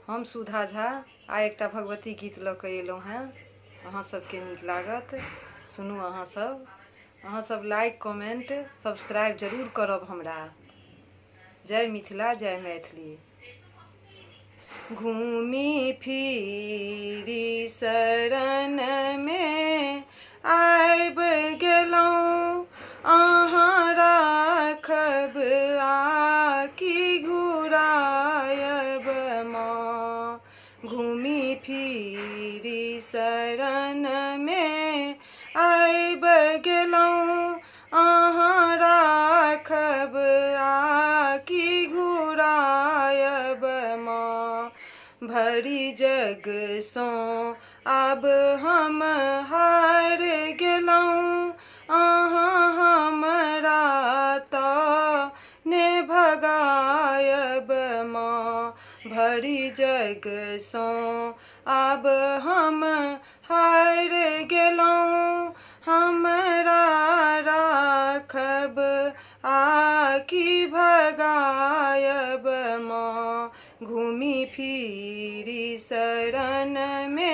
हम सुधा झा आ एकटा भगवती गीत लऽ कऽ एलहुँ हेँ। अहाँ सबके नीक लागत, सुनू। अहाँ सब लाइक कमेंट सब्सक्राइब जरूर करब हमरा। जय मिथिला, जय मैथिली। घूमी फिरी शरणमे आबि गेलहुँ, अहाँ राखब आकि घुरायब माँ। घूमी फिरी शरणमे आबि गेलहुँ, अहाँ राखब आकि घुरायब माँ। भरी जगसँ आब हम हार गेलहुँ, अहाँ हमरा तऽ ने भगायब माँ। भरी जगसँ आब हम हार गेलहुँ, हमरा राखब आकि भगायब माँ। घूमी फिरी शरणमे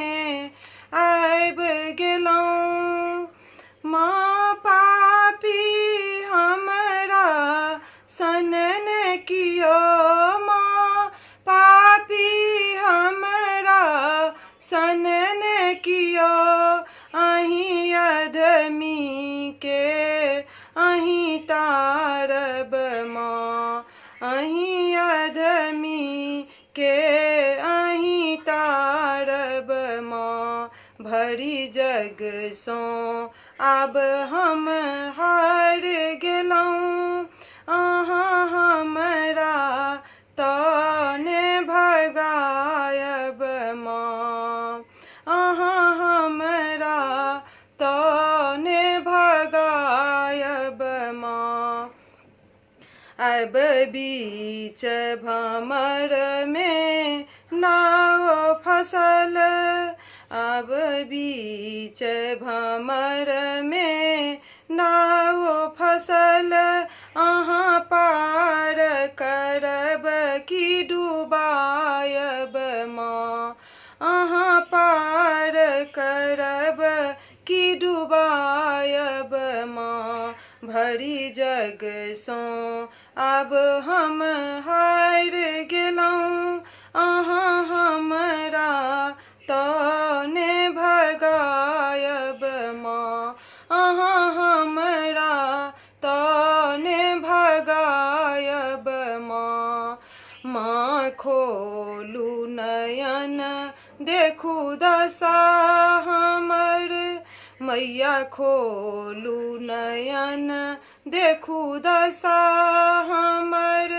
आबि गेलहुँ, माँ पापी हमरा सन ने कियो। माँ पापी हमरा सन ने कियो, अहीं अधमी के अहीं तारब माँ। अहीं अधमी के अहीं तारब माँ। भरी जगसँ आब हम हार गेलहुँ, अहाँ हमरा तऽ ने भगायब माँ। अहाँ हमरा तऽ ने भगायब माँ। आब बीच भंवरमे नाव फँसल, आब बीच भंवरमे नाव फँसल, अहाँ पार करब कि डुबायब माँ। अहाँ पार करब कि डुबायब माँ। भरी जगसँ आब हम हार गेलहुँ, अहाँ हमरा तऽ ने भगायब माँ। अहाँ हमरा तऽ ने भगायब माँ। माँ खोलू नयन देखू दशा हमर, मैया खोलू नयन देखू दशा हमर।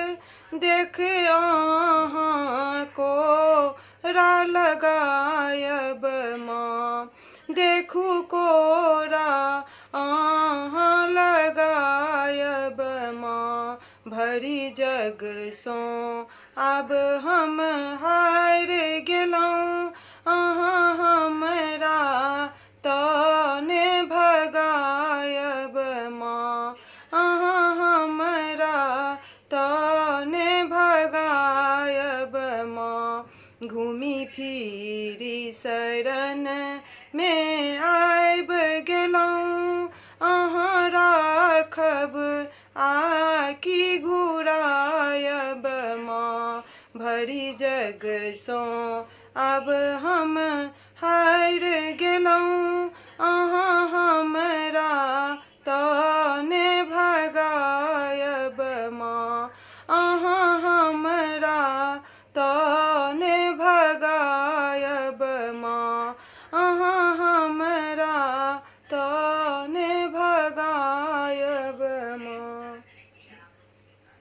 देख अहाँ कोरा लगायब माँ, देखू कोरा अहाँ लगायब माँ। भरी जगसँ आब हम हार गेलहुँ, अहाँ हमरा तऽ ने भगायब माँ। अहाँ हमरा तऽ ने भगायब माँ। घूमी फिरी शरणमे आबि गेलहुँ, अहाँ राखब आकि घुरायब माँ। भरी जगसँ आब हम हार गेलहुँ, अहाँ